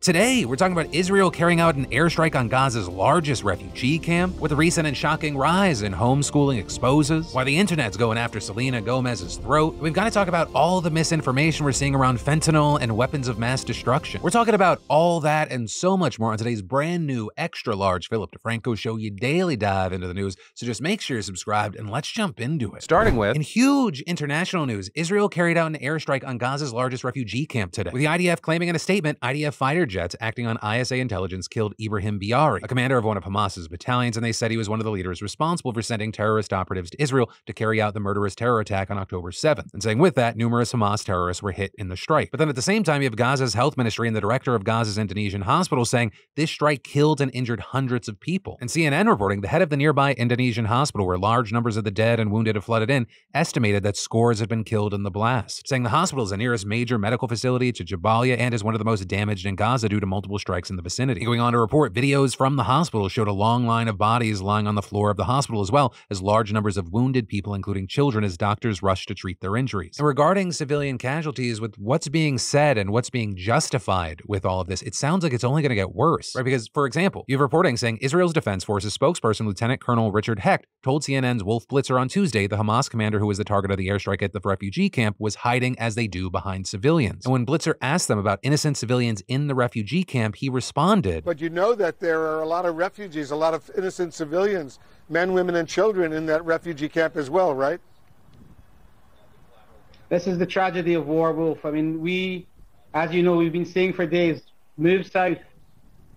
Today, we're talking about Israel carrying out an airstrike on Gaza's largest refugee camp, what the recent and shocking rise in homeschooling exposes, why the internet's going after Selena Gomez's throat. We've got to talk about all the misinformation we're seeing around fentanyl and weapons of mass destruction. We're talking about all that and so much more on today's brand new extra-large Philip DeFranco show. You daily dive into the news, so just make sure you're subscribed and let's jump into it. Starting with, in huge international news, Israel carried out an airstrike on Gaza's largest refugee camp today, with the IDF claiming in a statement IDF fighter jets acting on ISA intelligence killed Ibrahim Biari, a commander of one of Hamas's battalions, and they said he was one of the leaders responsible for sending terrorist operatives to Israel to carry out the murderous terror attack on October 7th. And saying with that, numerous Hamas terrorists were hit in the strike. But then at the same time, you have Gaza's health ministry and the director of Gaza's Indonesian hospital saying this strike killed and injured hundreds of people. And CNN reporting the head of the nearby Indonesian hospital, where large numbers of the dead and wounded have flooded in, estimated that scores had been killed in the blast, saying the hospital is the nearest major medical facility to Jabalia and is one of the most damaged in Gaza due to multiple strikes in the vicinity. Going on to report, videos from the hospital showed a long line of bodies lying on the floor of the hospital, as well as large numbers of wounded people, including children, as doctors rushed to treat their injuries. And regarding civilian casualties, with what's being said and what's being justified with all of this, it sounds like it's only going to get worse, right? Because, for example, you have reporting saying Israel's Defense Forces spokesperson, Lieutenant Colonel Richard Hecht, told CNN's Wolf Blitzer on Tuesday the Hamas commander who was the target of the airstrike at the refugee camp was hiding as they do behind civilians. And when Blitzer asked them about innocent civilians in the refugee camp, he responded, "But you know that there are a lot of refugees, a lot of innocent civilians, men, women, and children in that refugee camp as well, right?" This is the tragedy of war, Wolf. I mean, as you know, we've been saying for days, move south.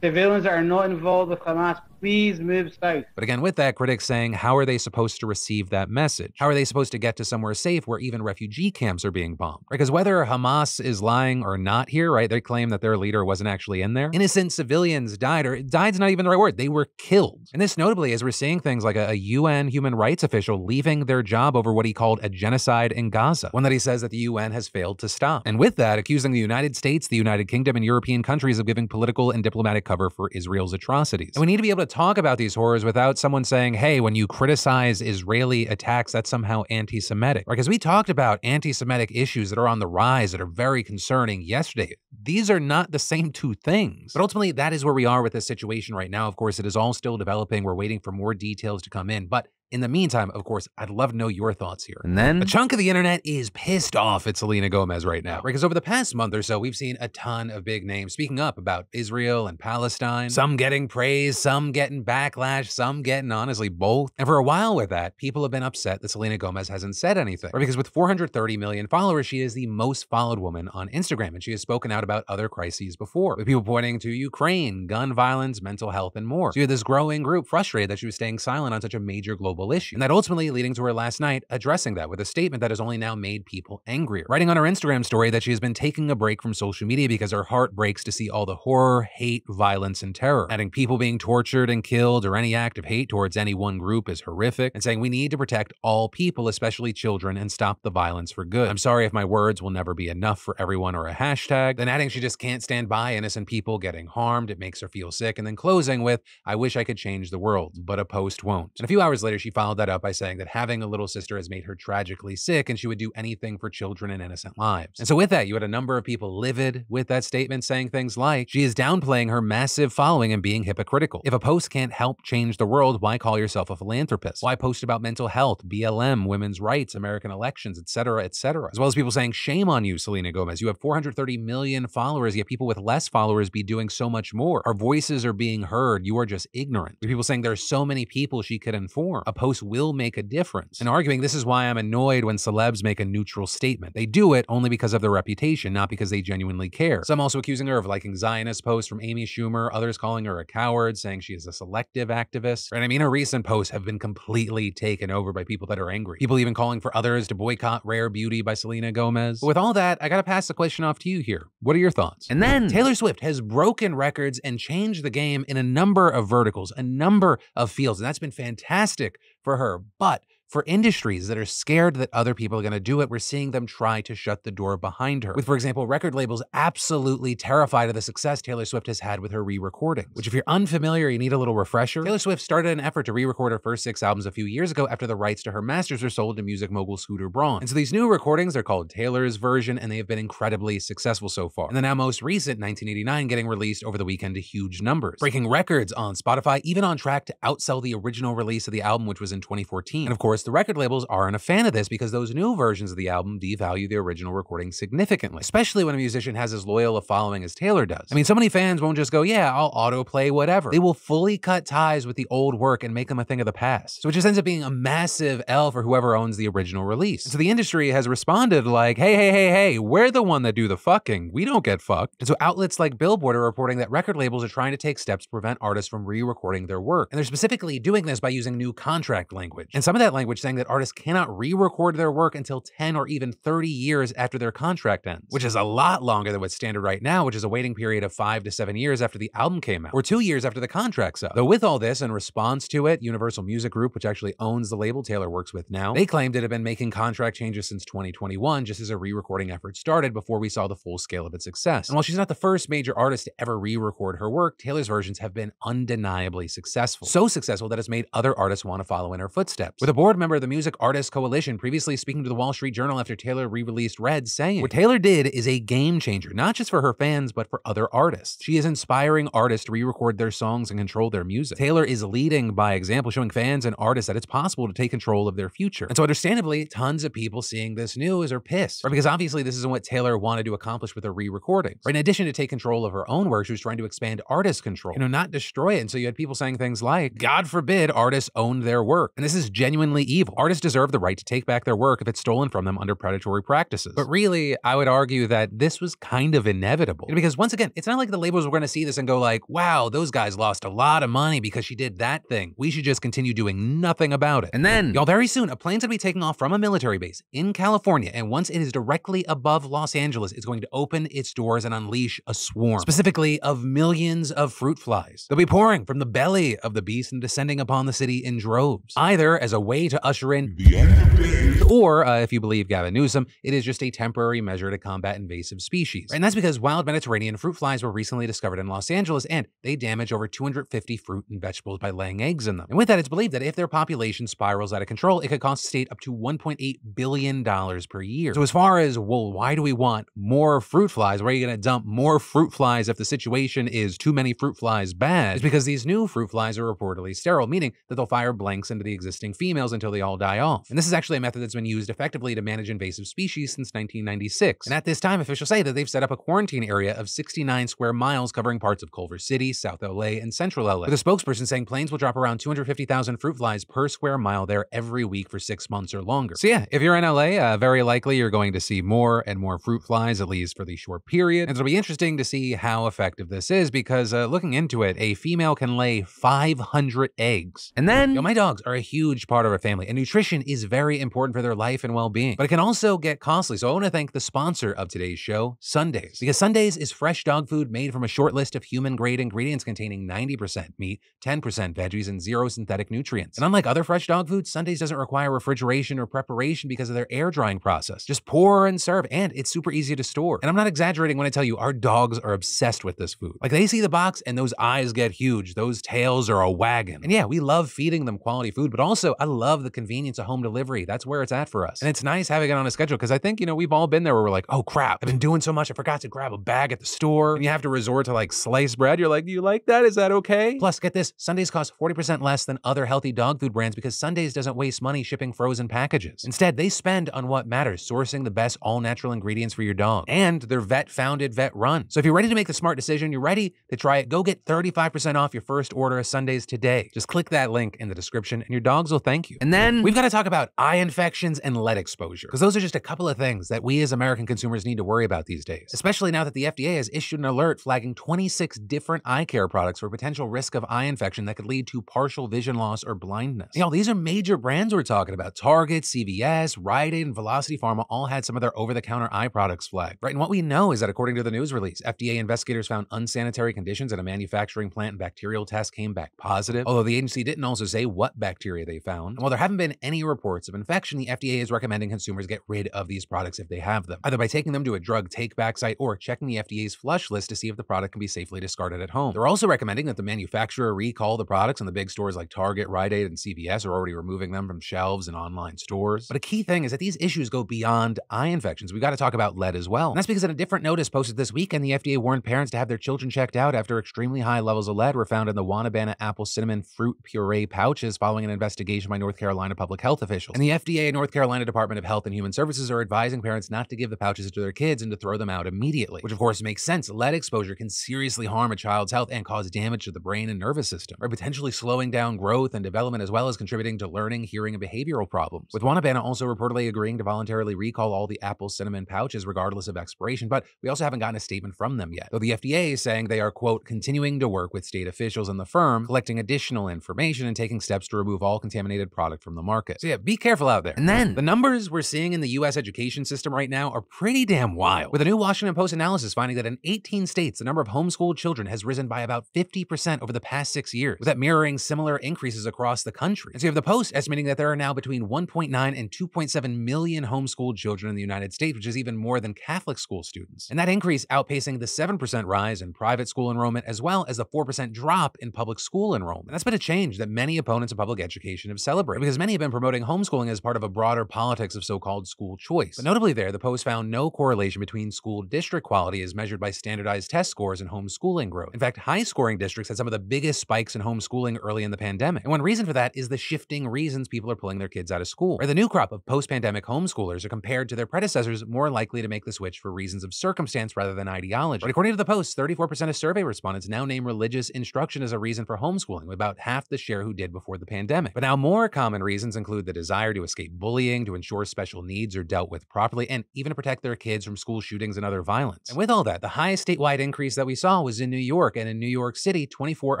Civilians that are not involved with Hamas, please move south. But again, with that, critics saying, how are they supposed to receive that message? How are they supposed to get to somewhere safe where even refugee camps are being bombed? Because whether Hamas is lying or not here, right, they claim that their leader wasn't actually in there. Innocent civilians died, or died's not even the right word, they were killed. And this notably as we're seeing things like a UN human rights official leaving their job over what he called a genocide in Gaza, one that he says that the UN has failed to stop. And with that, accusing the United States, the United Kingdom, and European countries of giving political and diplomatic cover for Israel's atrocities. And we need to be able to talk about these horrors without someone saying, hey, when you criticize Israeli attacks, that's somehow anti-Semitic. Because we talked about anti-Semitic issues that are on the rise that are very concerning yesterday. These are not the same two things. But ultimately, that is where we are with this situation right now. Of course, it is all still developing. We're waiting for more details to come in. But in the meantime, of course, I'd love to know your thoughts here. And then a chunk of the internet is pissed off at Selena Gomez right now. Because over the past month or so, we've seen a ton of big names speaking up about Israel and Palestine. Some getting praise, some getting backlash, some getting honestly both. And for a while with that, people have been upset that Selena Gomez hasn't said anything. Right? Because with 430 million followers, she is the most followed woman on Instagram. And she has spoken out about other crises before, with people pointing to Ukraine, gun violence, mental health, and more. So you had this growing group frustrated that she was staying silent on such a major global issue. And that ultimately leading to her last night addressing that with a statement that has only now made people angrier. Writing on her Instagram story that she has been taking a break from social media because her heart breaks to see all the horror, hate, violence, and terror. Adding people being tortured and killed or any act of hate towards any one group is horrific. And saying we need to protect all people, especially children, and stop the violence for good. I'm sorry if my words will never be enough for everyone or a hashtag. Then adding she just can't stand by innocent people getting harmed. It makes her feel sick. And then closing with, I wish I could change the world, but a post won't. And a few hours later, she followed that up by saying that having a little sister has made her tragically sick and she would do anything for children and innocent lives. And so with that, you had a number of people livid with that statement, saying things like, she is downplaying her massive following and being hypocritical. If a post can't help change the world, why call yourself a philanthropist? Why post about mental health, BLM, women's rights, American elections, etc., etc.? As well as people saying, shame on you, Selena Gomez. You have 430 million followers, yet people with less followers be doing so much more. Our voices are being heard. You are just ignorant. With people saying there are so many people she could inform. A post will make a difference. And arguing this is why I'm annoyed when celebs make a neutral statement. They do it only because of their reputation, not because they genuinely care. Some also accusing her of liking Zionist posts from Amy Schumer, others calling her a coward, saying she is a selective activist. And I mean, her recent posts have been completely taken over by people that are angry. People even calling for others to boycott Rare Beauty by Selena Gomez. But with all that, I gotta pass the question off to you here. What are your thoughts? And then Taylor Swift has broken records and changed the game in a number of verticals, a number of fields, and that's been fantastic for her. But For industries that are scared that other people are going to do it, we're seeing them try to shut the door behind her. With, for example, record labels absolutely terrified of the success Taylor Swift has had with her re-recordings. Which, if you're unfamiliar, you need a little refresher. Taylor Swift started an effort to re-record her first 6 albums a few years ago after the rights to her masters were sold to music mogul Scooter Braun. And so these new recordings are called Taylor's version, and they have been incredibly successful so far. And the now most recent, 1989, getting released over the weekend to huge numbers, breaking records on Spotify, even on track to outsell the original release of the album, which was in 2014. And of course, the record labels aren't a fan of this because those new versions of the album devalue the original recording significantly, especially when a musician has as loyal a following as Taylor does. I mean, so many fans won't just go, yeah, I'll autoplay whatever. They will fully cut ties with the old work and make them a thing of the past. So it just ends up being a massive L for whoever owns the original release. And so the industry has responded like, hey, we're the one that do the fucking. We don't get fucked. And so outlets like Billboard are reporting that record labels are trying to take steps to prevent artists from re-recording their work. And they're specifically doing this by using new contract language. And some of that language saying that artists cannot re-record their work until 10 or even 30 years after their contract ends, which is a lot longer than what's standard right now, which is a waiting period of 5 to 7 years after the album came out, or 2 years after the contract's up. Though with all this, in response to it, Universal Music Group, which actually owns the label Taylor works with now, they claimed it had been making contract changes since 2021, just as a re-recording effort started before we saw the full scale of its success. And while she's not the first major artist to ever re-record her work, Taylor's versions have been undeniably successful. So successful that it's made other artists want to follow in her footsteps. With a board member of the Music Artists Coalition previously speaking to the Wall Street Journal after Taylor re-released Red, saying, "What Taylor did is a game changer, not just for her fans, but for other artists. She is inspiring artists to re-record their songs and control their music. Taylor is leading by example, showing fans and artists that it's possible to take control of their future." And so understandably, tons of people seeing this news are pissed, right? Because obviously this isn't what Taylor wanted to accomplish with her re-recordings. Right? In addition to take control of her own work, she was trying to expand artist control, not destroy it. And so you had people saying things like, God forbid artists owned their work. And this is genuinely evil. Artists deserve the right to take back their work if it's stolen from them under predatory practices. But really, I would argue that this was kind of inevitable. Because once again, it's not like the labels were going to see this and go like, wow, those guys lost a lot of money because she did that thing. We should just continue doing nothing about it. And then, y'all, very soon, a plane's going to be taking off from a military base in California. And once it is directly above Los Angeles, it's going to open its doors and unleash a swarm, specifically of millions of fruit flies. They'll be pouring from the belly of the beast and descending upon the city in droves, either as a way to usher in the end of days, or, if you believe Gavin Newsom, it is just a temporary measure to combat invasive species. And that's because wild Mediterranean fruit flies were recently discovered in Los Angeles, and they damage over 250 fruit and vegetables by laying eggs in them. And with that, it's believed that if their population spirals out of control, it could cost the state up to $1.8 billion per year. So as far as, well, why do we want more fruit flies? Where are you going to dump more fruit flies if the situation is too many fruit flies bad? It's because these new fruit flies are reportedly sterile, meaning that they'll fire blanks into the existing females until they all die off. And this is actually a method that's been used effectively to manage invasive species since 1996. And at this time, officials say that they've set up a quarantine area of 69 square miles covering parts of Culver City, South LA, and Central LA, with a spokesperson saying planes will drop around 250,000 fruit flies per square mile there every week for 6 months or longer. So yeah, if you're in LA, very likely you're going to see more and more fruit flies, at least for the short period. And it'll be interesting to see how effective this is because looking into it, a female can lay 500 eggs. And then, my dogs are a huge part of our family, and nutrition is very important for their life and well-being, but it can also get costly. So I want to thank the sponsor of today's show, Sundays, because Sundays is fresh dog food made from a short list of human-grade ingredients containing 90% meat, 10% veggies, and 0 synthetic nutrients. And unlike other fresh dog foods, Sundays doesn't require refrigeration or preparation because of their air drying process. Just pour and serve, and it's super easy to store. And I'm not exaggerating when I tell you our dogs are obsessed with this food. Like, they see the box and those eyes get huge, those tails are a wagon. And yeah, we love feeding them quality food, but also I love the convenience of home delivery. That's where it's at for us. And it's nice having it on a schedule because I think, we've all been there where we're like, oh crap, I've been doing so much, I forgot to grab a bag at the store. And you have to resort to like sliced bread. You're like, do you like that? Is that okay? Plus, get this, Sundays cost 40% less than other healthy dog food brands because Sundays doesn't waste money shipping frozen packages. Instead, they spend on what matters, sourcing the best all-natural ingredients for your dog. And they're vet-founded, vet-run. So if you're ready to make the smart decision, you're ready to try it, go get 35% off your first order of Sundays today. Just click that link in the description and your dogs will thank you. And then we've got to talk about eye infections and lead exposure, because those are just a couple of things that we as American consumers need to worry about these days, especially now that the FDA has issued an alert flagging 26 different eye care products for potential risk of eye infection that could lead to partial vision loss or blindness. These are major brands we're talking about. Target, CVS, Rite Aid, and Velocity Pharma all had some of their over-the-counter eye products flagged, right? And what we know is that according to the news release, FDA investigators found unsanitary conditions at a manufacturing plant and bacterial test came back positive, although the agency didn't also say what bacteria they found. And while there haven't been any reports of infection, the FDA is recommending consumers get rid of these products if they have them, either by taking them to a drug take-back site or checking the FDA's flush list to see if the product can be safely discarded at home. They're also recommending that the manufacturer recall the products, and the big stores like Target, Rite Aid, and CVS are already removing them from shelves and online stores. But a key thing is that these issues go beyond eye infections. We've got to talk about lead as well. And that's because in a different notice posted this weekend, the FDA warned parents to have their children checked out after extremely high levels of lead were found in the Wanabana apple cinnamon fruit puree pouches following an investigation by North Carolina public health officials. And the FDA and North Carolina Department of Health and Human Services are advising parents not to give the pouches to their kids and to throw them out immediately, which of course makes sense. Lead exposure can seriously harm a child's health and cause damage to the brain and nervous system, or potentially slowing down growth and development as well as contributing to learning, hearing, and behavioral problems. With Wanabana also reportedly agreeing to voluntarily recall all the apple cinnamon pouches regardless of expiration, but we also haven't gotten a statement from them yet, though the FDA is saying they are, quote, continuing to work with state officials and the firm, collecting additional information and taking steps to remove all contaminated product from the market. So yeah, be careful out there. And then, the numbers we're seeing in the US education system right now are pretty damn wild, with a new Washington Post analysis finding that in 18 states, the number of homeschooled children has risen by about 50% over the past 6 years, with that mirroring similar increases across the country. And so you have the Post estimating that there are now between 1.9 and 2.7 million homeschooled children in the United States, which is even more than Catholic school students. And that increase outpacing the 7% rise in private school enrollment, as well as the 4% drop in public school enrollment. And that's been a change that many opponents of public education have celebrated, because many have been promoting homeschooling as part of a broader politics of so-called school choice. But notably there, the Post found no correlation between school district quality as measured by standardized test scores and homeschooling growth. In fact, high-scoring districts had some of the biggest spikes in homeschooling early in the pandemic. And one reason for that is the shifting reasons people are pulling their kids out of school, where the new crop of post-pandemic homeschoolers are compared to their predecessors more likely to make the switch for reasons of circumstance rather than ideology. But according to the Post, 34% of survey respondents now name religious instruction as a reason for homeschooling, with about half the share who did before the pandemic. But now more common reasons include the desire to escape bullying, to ensure special needs are dealt with properly, and even to protect their kids from school shootings and other violence. And with all that, the highest statewide increase that we saw was in New York, and in New York City, 24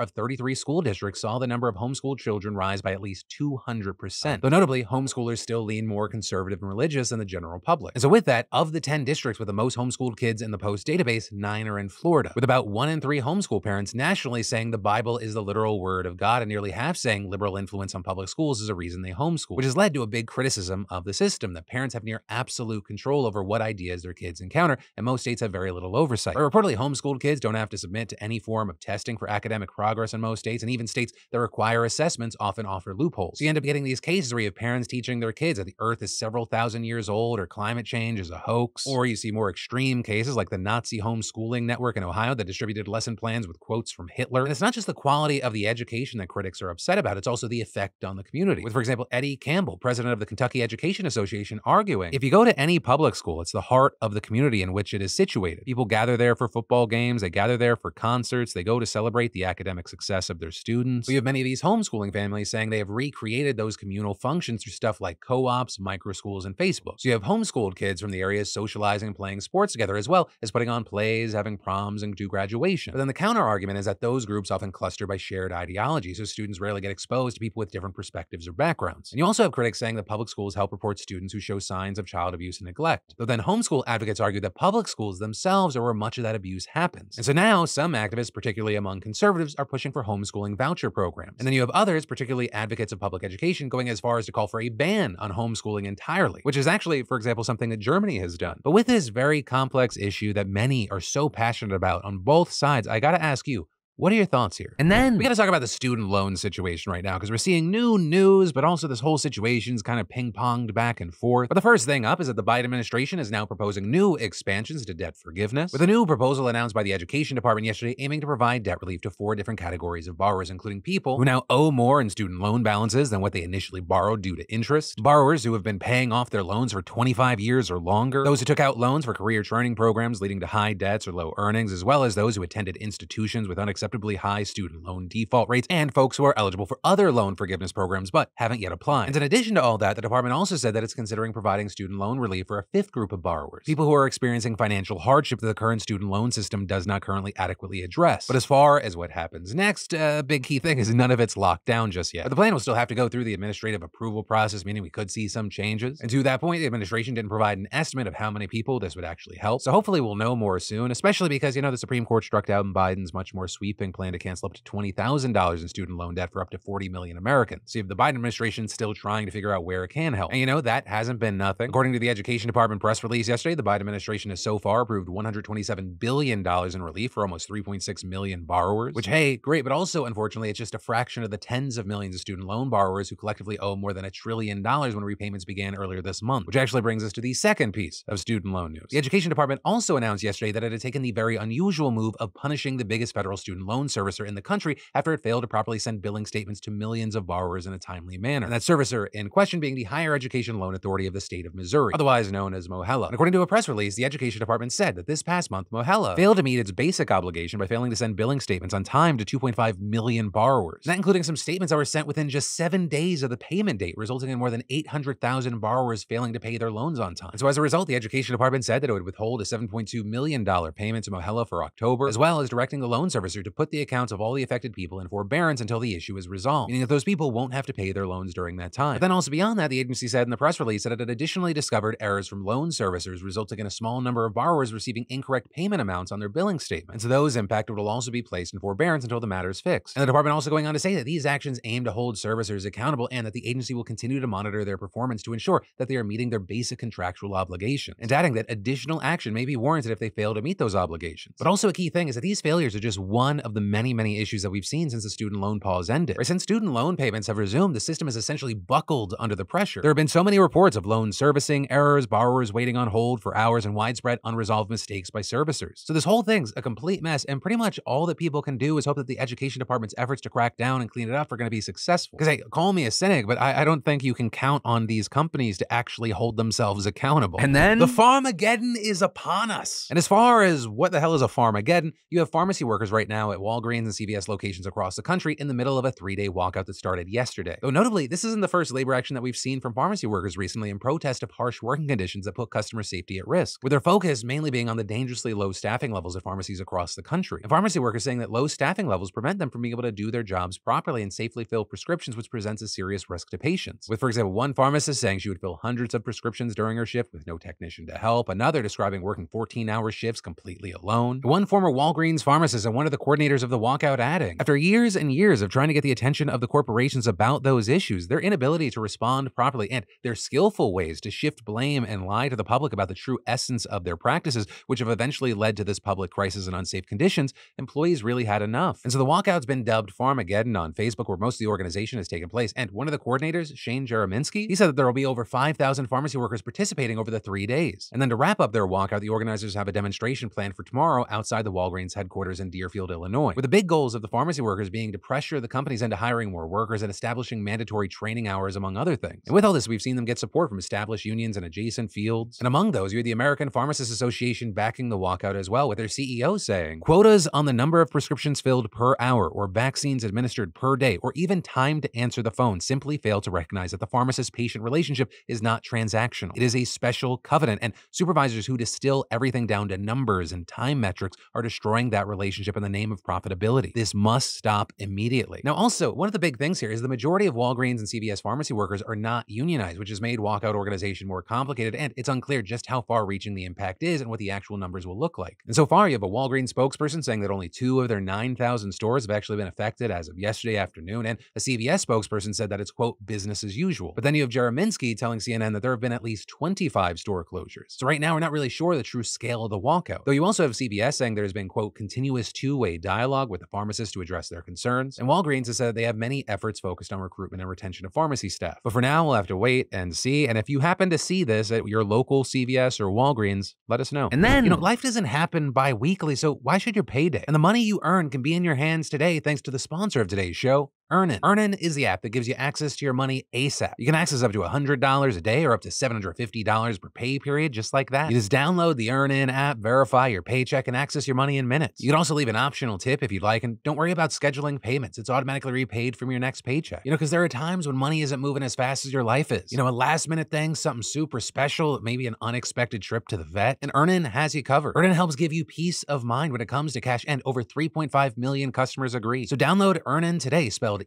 of 33 school districts saw the number of homeschooled children rise by at least 200%. Though notably, homeschoolers still lean more conservative and religious than the general public. And so with that, of the 10 districts with the most homeschooled kids in the Post database, 9 are in Florida, with about 1 in 3 homeschool parents nationally saying the Bible is the literal word of God, and nearly half saying liberal influence on public schools is a reason they homeschool, which has led to a big criticism of the system, that parents have near absolute control over what ideas their kids encounter, and most states have very little oversight. But reportedly, homeschooled kids don't have to submit to any form of testing for academic progress in most states, and even states that require assessments often offer loopholes. So you end up getting these cases where you have parents teaching their kids that the earth is several thousand years old, or climate change is a hoax, or you see more extreme cases like the Nazi homeschooling network in Ohio that distributed lesson plans with quotes from Hitler. And it's not just the quality of the education that critics are upset about, it's also the effect on the community. With, for example, Eddie Campbell, president of the Kentucky Education Association, arguing, if you go to any public school, it's the heart of the community in which it is situated. People gather there for football games, they gather there for concerts, they go to celebrate the academic success of their students. We have many of these homeschooling families saying they have recreated those communal functions through stuff like co-ops, microschools, and Facebook. So you have homeschooled kids from the areas socializing and playing sports together, as well as putting on plays, having proms, and do graduation. But then the counter argument is that those groups often cluster by shared ideology, so students rarely get exposed to people with different perspectives or backgrounds. And you also have critics saying that public schools help report students who show signs of child abuse and neglect. Though then homeschool advocates argue that public schools themselves are where much of that abuse happens. And so now some activists, particularly among conservatives, are pushing for homeschooling voucher programs. And then you have others, particularly advocates of public education, going as far as to call for a ban on homeschooling entirely, which is actually, for example, something that Germany has done. But with this very complex issue that many are so passionate about on both sides, I gotta ask you, what are your thoughts here? And then we got to talk about the student loan situation right now, because we're seeing new news, but also this whole situation's kind of ping-ponged back and forth. But the first thing up is that the Biden administration is now proposing new expansions to debt forgiveness, with a new proposal announced by the Education Department yesterday aiming to provide debt relief to 4 different categories of borrowers, including people who now owe more in student loan balances than what they initially borrowed due to interest, borrowers who have been paying off their loans for 25 years or longer, those who took out loans for career training programs leading to high debts or low earnings, as well as those who attended institutions with unacceptably high student loan default rates, and folks who are eligible for other loan forgiveness programs but haven't yet applied. And in addition to all that, the department also said that it's considering providing student loan relief for a 5th group of borrowers, people who are experiencing financial hardship that the current student loan system does not currently adequately address. But as far as what happens next, a big key thing is none of it's locked down just yet. But the plan will still have to go through the administrative approval process, meaning we could see some changes. And to that point, the administration didn't provide an estimate of how many people this would actually help. So hopefully we'll know more soon, especially because, the Supreme Court struck down Biden's much more sweeping sweeping plan to cancel up to $20,000 in student loan debt for up to 40 million Americans. So you have the Biden administration still trying to figure out where it can help. And that hasn't been nothing. According to the Education Department press release yesterday, the Biden administration has so far approved $127 billion in relief for almost 3.6 million borrowers, which, hey, great, but also, unfortunately, it's just a fraction of the tens of millions of student loan borrowers who collectively owe more than $1 trillion when repayments began earlier this month, which actually brings us to the second piece of student loan news. The Education Department also announced yesterday that it had taken the very unusual move of punishing the biggest federal student loan servicer in the country after it failed to properly send billing statements to millions of borrowers in a timely manner. And that servicer in question being the Higher Education Loan Authority of the state of Missouri, otherwise known as MOHELA. And according to a press release, the Education Department said that this past month, MOHELA failed to meet its basic obligation by failing to send billing statements on time to 2.5 million borrowers. And that including some statements that were sent within just 7 days of the payment date, resulting in more than 800,000 borrowers failing to pay their loans on time. And so as a result, the Education Department said that it would withhold a $7.2 million payment to MOHELA for October, as well as directing the loan servicer to put the accounts of all the affected people in forbearance until the issue is resolved, meaning that those people won't have to pay their loans during that time. But then also beyond that, the agency said in the press release that it had additionally discovered errors from loan servicers resulting in a small number of borrowers receiving incorrect payment amounts on their billing statements. And so those impacted will also be placed in forbearance until the matter is fixed. And the department also going on to say that these actions aim to hold servicers accountable and that the agency will continue to monitor their performance to ensure that they are meeting their basic contractual obligations, and adding that additional action may be warranted if they fail to meet those obligations. But also a key thing is that these failures are just one of the many issues that we've seen since the student loan pause ended. Since student loan payments have resumed, the system has essentially buckled under the pressure. There have been so many reports of loan servicing errors, borrowers waiting on hold for hours, and widespread unresolved mistakes by servicers. So this whole thing's a complete mess, and pretty much all that people can do is hope that the Education Department's efforts to crack down and clean it up are going to be successful. Because, hey, call me a cynic, but I don't think you can count on these companies to actually hold themselves accountable. And then the Farmageddon is upon us. And as far as what the hell is a Farmageddon, you have pharmacy workers right now at Walgreens and CVS locations across the country in the middle of a 3-day walkout that started yesterday. Though notably, this isn't the first labor action that we've seen from pharmacy workers recently in protest of harsh working conditions that put customer safety at risk, with their focus mainly being on the dangerously low staffing levels at pharmacies across the country. And pharmacy workers saying that low staffing levels prevent them from being able to do their jobs properly and safely fill prescriptions, which presents a serious risk to patients. With, for example, one pharmacist saying she would fill hundreds of prescriptions during her shift with no technician to help, another describing working 14-hour shifts completely alone, one former Walgreens pharmacist and one of the coordinators of the walkout adding, after years and years of trying to get the attention of the corporations about those issues, their inability to respond properly and their skillful ways to shift blame and lie to the public about the true essence of their practices, which have eventually led to this public crisis and unsafe conditions, employees really had enough. And so the walkout's been dubbed Farmageddon on Facebook, where most of the organization has taken place. And one of the coordinators, Shane Jarominski, he said that there will be over 5,000 pharmacy workers participating over the 3 days. And then to wrap up their walkout, the organizers have a demonstration planned for tomorrow outside the Walgreens headquarters in Deerfield, Illinois, with the big goals of the pharmacy workers being to pressure the companies into hiring more workers and establishing mandatory training hours, among other things. And with all this, we've seen them get support from established unions in adjacent fields. And among those, you had the American Pharmacists Association backing the walkout as well, with their CEO saying, quotas on the number of prescriptions filled per hour or vaccines administered per day or even time to answer the phone simply fail to recognize that the pharmacist-patient relationship is not transactional. It is a special covenant, and supervisors who distill everything down to numbers and time metrics are destroying that relationship in the name of profitability. This must stop immediately. Now, also, one of the big things here is the majority of Walgreens and CVS pharmacy workers are not unionized, which has made walkout organization more complicated, and it's unclear just how far-reaching the impact is and what the actual numbers will look like. And so far, you have a Walgreens spokesperson saying that only 2 of their 9,000 stores have actually been affected as of yesterday afternoon, and a CVS spokesperson said that it's, quote, business as usual. But then you have Jarominski telling CNN that there have been at least 25 store closures. So right now, we're not really sure the true scale of the walkout. Though you also have CVS saying there's been, quote, continuous two-way dialogue with the pharmacists to address their concerns. And Walgreens has said they have many efforts focused on recruitment and retention of pharmacy staff. But for now, we'll have to wait and see. And if you happen to see this at your local CVS or Walgreens, let us know. And then, life doesn't happen bi-weekly, so why should your payday and the money you earn can be in your hands today thanks to the sponsor of today's show, Earnin. Earnin is the app that gives you access to your money ASAP. You can access up to $100 a day or up to $750 per pay period, just like that. You just download the Earnin app, verify your paycheck, and access your money in minutes. You can also leave an optional tip if you'd like, and don't worry about scheduling payments. It's automatically repaid from your next paycheck. Because there are times when money isn't moving as fast as your life is. A last-minute thing, something super special, maybe an unexpected trip to the vet, and Earnin has you covered. Earnin helps give you peace of mind when it comes to cash, and over 3.5 million customers agree. So download Earnin today, spelled spelled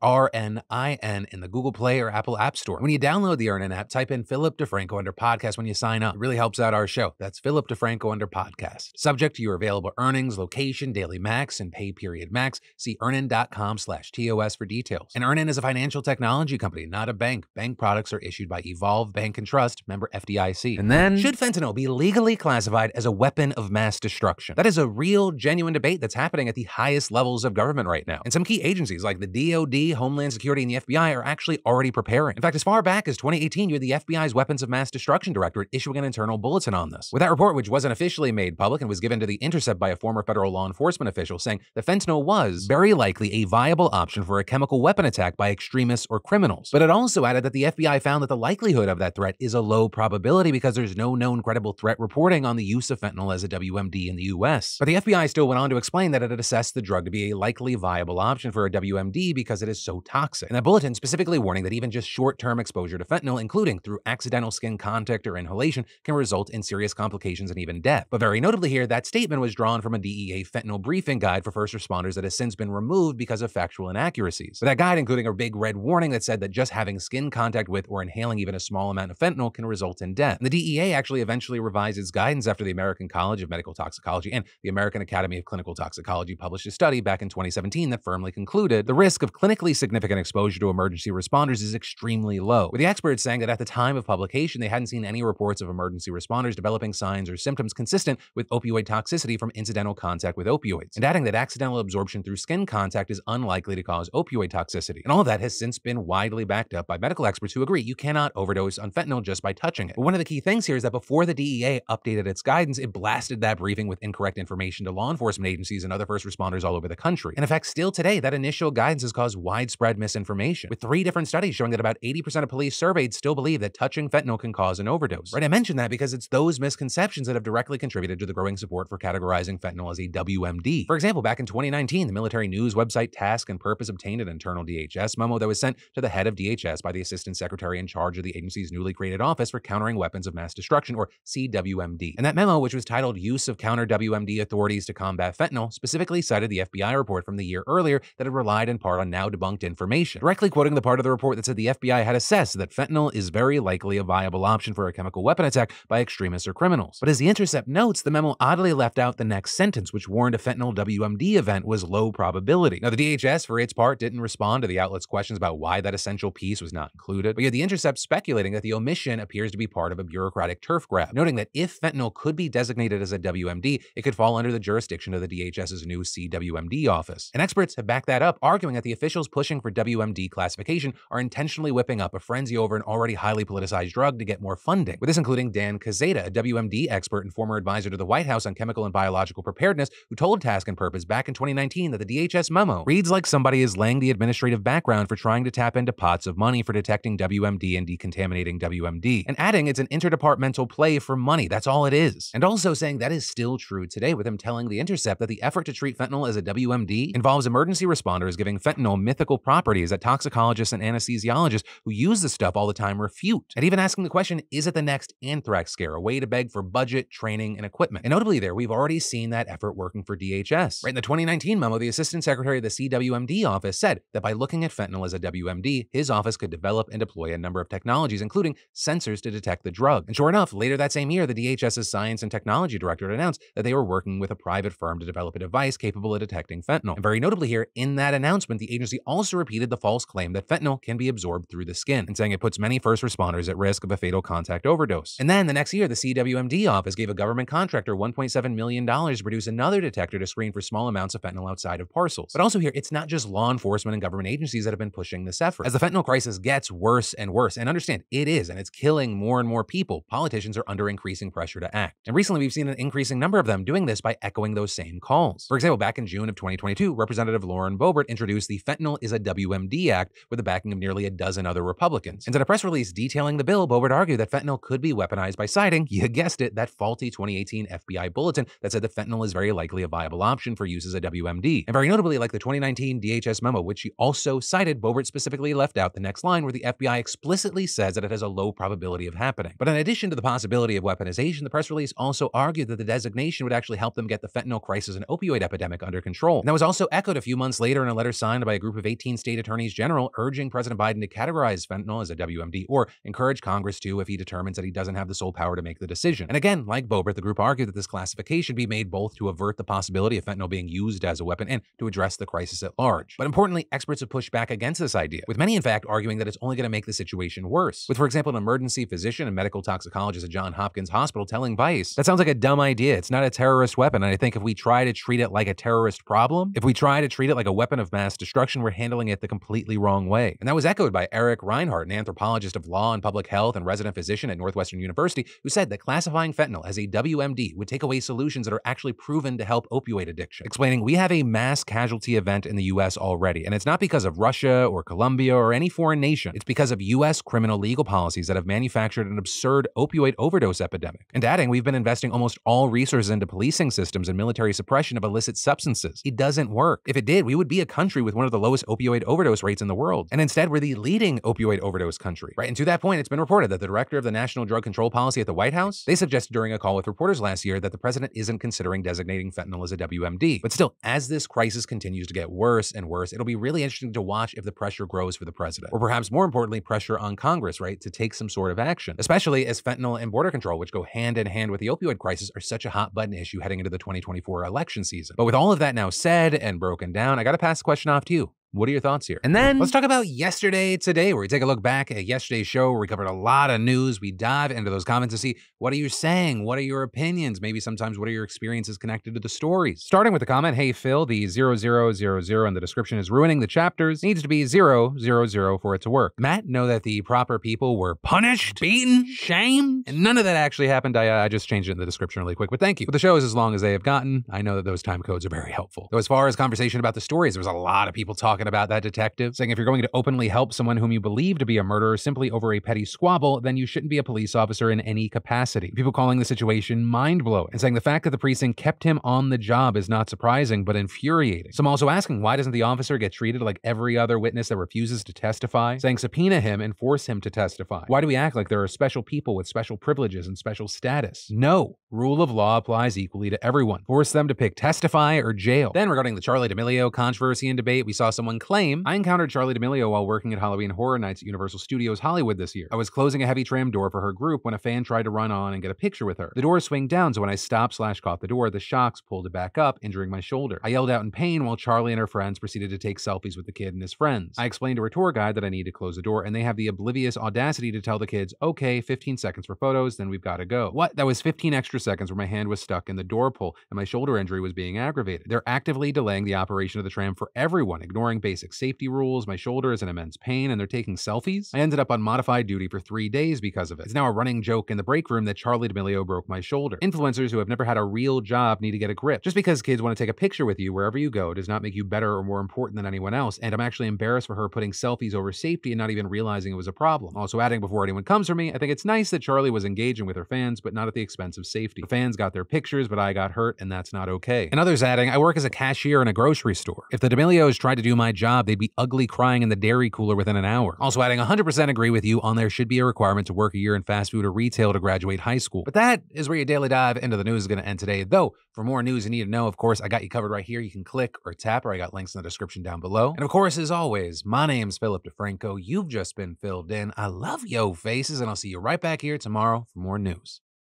EARNIN in the Google Play or Apple App Store. When you download the EarnIn app, type in Philip DeFranco under podcast when you sign up. It really helps out our show. That's Philip DeFranco under podcast. Subject to your available earnings, location, daily max, and pay period max. See earnin.com/TOS for details. And EarnIn is a financial technology company, not a bank. Bank products are issued by Evolve Bank and Trust, member FDIC. And then, should fentanyl be legally classified as a weapon of mass destruction? That is a real, genuine debate that's happening at the highest levels of government right now. And some key agencies like the DoD, Homeland Security, and the FBI are actually already preparing. In fact, as far back as 2018, you had the FBI's Weapons of Mass Destruction Directorate issuing an internal bulletin on this. With that report, which wasn't officially made public and was given to The Intercept by a former federal law enforcement official, saying that fentanyl was very likely a viable option for a chemical weapon attack by extremists or criminals. But it also added that the FBI found that the likelihood of that threat is a low probability because there's no known credible threat reporting on the use of fentanyl as a WMD in the US. But the FBI still went on to explain that it had assessed the drug to be a likely viable option for a WMD because it is so toxic. And that bulletin specifically warning that even just short-term exposure to fentanyl, including through accidental skin contact or inhalation, can result in serious complications and even death. But very notably here, that statement was drawn from a DEA fentanyl briefing guide for first responders that has since been removed because of factual inaccuracies. But that guide including a big red warning that said that just having skin contact with or inhaling even a small amount of fentanyl can result in death. And the DEA actually eventually revised its guidance after the American College of Medical Toxicology and the American Academy of Clinical Toxicology published a study back in 2017 that firmly concluded the risk of clinically significant exposure to emergency responders is extremely low, with the experts saying that at the time of publication, they hadn't seen any reports of emergency responders developing signs or symptoms consistent with opioid toxicity from incidental contact with opioids, and adding that accidental absorption through skin contact is unlikely to cause opioid toxicity. And all of that has since been widely backed up by medical experts who agree you cannot overdose on fentanyl just by touching it. But one of the key things here is that before the DEA updated its guidance, it blasted that briefing with incorrect information to law enforcement agencies and other first responders all over the country. And in fact, still today, that initial guidance has caused widespread misinformation, with 3 different studies showing that about 80% of police surveyed still believe that touching fentanyl can cause an overdose. Right, I mentioned that because it's those misconceptions that have directly contributed to the growing support for categorizing fentanyl as a WMD. For example, back in 2019, the military news website Task and Purpose obtained an internal DHS memo that was sent to the head of DHS by the Assistant Secretary in charge of the agency's newly created Office for Countering Weapons of Mass Destruction, or CWMD. And that memo, which was titled Use of Counter WMD Authorities to Combat Fentanyl, specifically cited the FBI report from the year earlier that had relied in part on now debunked information, directly quoting the part of the report that said the FBI had assessed that fentanyl is very likely a viable option for a chemical weapon attack by extremists or criminals. But as The Intercept notes, the memo oddly left out the next sentence, which warned a fentanyl WMD event was low probability. Now, the DHS, for its part, didn't respond to the outlet's questions about why that essential piece was not included, but you had The Intercept speculating that the omission appears to be part of a bureaucratic turf grab, noting that if fentanyl could be designated as a WMD, it could fall under the jurisdiction of the DHS's new CWMD office. And experts have backed that up, arguing that the officials pushing for WMD classification are intentionally whipping up a frenzy over an already highly politicized drug to get more funding, with this including Dan Quezada, a WMD expert and former advisor to the White House on chemical and biological preparedness, who told Task and Purpose back in 2019 that the DHS memo reads like somebody is laying the administrative background for trying to tap into pots of money for detecting WMD and decontaminating WMD, and adding it's an interdepartmental play for money. That's all it is. And also saying that is still true today, with him telling The Intercept that the effort to treat fentanyl as a WMD involves emergency responders giving fentanyl mythical properties that toxicologists and anesthesiologists who use the stuff all the time refute, and even asking the question, is it the next anthrax scare, a way to beg for budget, training, and equipment? And notably there, we've already seen that effort working for DHS. Right in the 2019 memo, the Assistant Secretary of the CWMD office said that by looking at fentanyl as a WMD, his office could develop and deploy a number of technologies, including sensors to detect the drug. And sure enough, later that same year, the DHS's Science and Technology Directorate announced that they were working with a private firm to develop a device capable of detecting fentanyl. And very notably here, in that announcement, the agency also repeated the false claim that fentanyl can be absorbed through the skin, and saying it puts many first responders at risk of a fatal contact overdose. And then the next year, the CWMD office gave a government contractor $1.7 million to produce another detector to screen for small amounts of fentanyl outside of parcels. But also here, it's not just law enforcement and government agencies that have been pushing this effort. As the fentanyl crisis gets worse and worse, and understand, it is, and it's killing more and more people, politicians are under increasing pressure to act. And recently, we've seen an increasing number of them doing this by echoing those same calls. For example, back in June of 2022, Representative Lauren Boebert introduced the Fentanyl is a WMD Act with the backing of nearly a dozen other Republicans. And in a press release detailing the bill, Boebert argued that fentanyl could be weaponized by citing, you guessed it, that faulty 2018 FBI bulletin that said that fentanyl is very likely a viable option for use as a WMD. And very notably, like the 2019 DHS memo, which she also cited, Boebert specifically left out the next line where the FBI explicitly says that it has a low probability of happening. But in addition to the possibility of weaponization, the press release also argued that the designation would actually help them get the fentanyl crisis and opioid epidemic under control. And that was also echoed a few months later in a letter signed signed by a group of 18 state attorneys general urging President Biden to categorize fentanyl as a WMD or encourage Congress to if he determines that he doesn't have the sole power to make the decision. And again, like Boebert, the group argued that this classification be made both to avert the possibility of fentanyl being used as a weapon and to address the crisis at large. But importantly, experts have pushed back against this idea, with many in fact arguing that it's only going to make the situation worse. With, for example, an emergency physician and medical toxicologist at Johns Hopkins Hospital telling Vice, that sounds like a dumb idea. It's not a terrorist weapon. And I think if we try to treat it like a terrorist problem, if we try to treat it like a weapon of mass destruction, we're handling it the completely wrong way. And that was echoed by Eric Reinhart, an anthropologist of law and public health and resident physician at Northwestern University, who said that classifying fentanyl as a WMD would take away solutions that are actually proven to help opioid addiction, explaining we have a mass casualty event in the US already, and it's not because of Russia or Colombia or any foreign nation. It's because of US criminal legal policies that have manufactured an absurd opioid overdose epidemic. And adding, we've been investing almost all resources into policing systems and military suppression of illicit substances. It doesn't work. If it did, we would be a country with one of the lowest opioid overdose rates in the world. And instead, we're the leading opioid overdose country, right? And to that point, it's been reported that the director of the National Drug Control Policy at the White House, they suggested during a call with reporters last year that the president isn't considering designating fentanyl as a WMD. But still, as this crisis continues to get worse and worse, it'll be really interesting to watch if the pressure grows for the president, or perhaps more importantly, pressure on Congress, right, to take some sort of action, especially as fentanyl and border control, which go hand in hand with the opioid crisis, are such a hot button issue heading into the 2024 election season. But with all of that now said and broken down, I got to pass the question off to you. What are your thoughts here? And then let's talk about yesterday today, where we take a look back at yesterday's show where we covered a lot of news. We dive into those comments to see what are you saying? What are your opinions? Maybe sometimes what are your experiences connected to the stories? Starting with the comment, hey Phil, the 0000 in the description is ruining the chapters. Needs to be 000 for it to work. Matt, know that the proper people were punished, beaten, shamed, and none of that actually happened. I just changed it in the description really quick, but thank you. But the show is as long as they have gotten. I know that those time codes are very helpful. Though as far as conversation about the stories, there was a lot of people talking about that detective, saying if you're going to openly help someone whom you believe to be a murderer simply over a petty squabble, then you shouldn't be a police officer in any capacity. People calling the situation mind-blowing and saying the fact that the precinct kept him on the job is not surprising, but infuriating. Some also asking why doesn't the officer get treated like every other witness that refuses to testify, saying subpoena him and force him to testify. Why do we act like there are special people with special privileges and special status? No. Rule of law applies equally to everyone. Force them to pick testify or jail. Then regarding the Charli D'Amelio controversy and debate, we saw someone claim, I encountered Charli D'Amelio while working at Halloween Horror Nights at Universal Studios Hollywood this year. I was closing a heavy tram door for her group when a fan tried to run on and get a picture with her. The door swung down, so when I stopped/caught the door, the shocks pulled it back up, injuring my shoulder. I yelled out in pain while Charli and her friends proceeded to take selfies with the kid and his friends. I explained to her tour guide that I need to close the door, and they have the oblivious audacity to tell the kids, okay, 15 seconds for photos, then we've got to go. What? That was 15 extra seconds where my hand was stuck in the door pull and my shoulder injury was being aggravated. They're actively delaying the operation of the tram for everyone, ignoring basic safety rules. My shoulder is in immense pain and they're taking selfies. I ended up on modified duty for 3 days because of it. It's now a running joke in the break room that Charli D'Amelio broke my shoulder. Influencers who have never had a real job need to get a grip. Just because kids want to take a picture with you wherever you go does not make you better or more important than anyone else, and I'm actually embarrassed for her putting selfies over safety and not even realizing it was a problem. Also adding, before anyone comes for me, I think it's nice that Charli was engaging with her fans, but not at the expense of safety. The fans got their pictures, but I got hurt, and that's not okay. And others adding, I work as a cashier in a grocery store. If the D'Amelios tried to do my job, they'd be ugly crying in the dairy cooler within an hour. Also adding, 100% agree with you on there should be a requirement to work a year in fast food or retail to graduate high school. But that is where your daily dive into the news is going to end today. Though, for more news you need to know, of course, I got you covered right here. You can click or tap, or I got links in the description down below. And of course, as always, my name's Philip DeFranco. You've just been filled in. I love yo faces, and I'll see you right back here tomorrow for more news.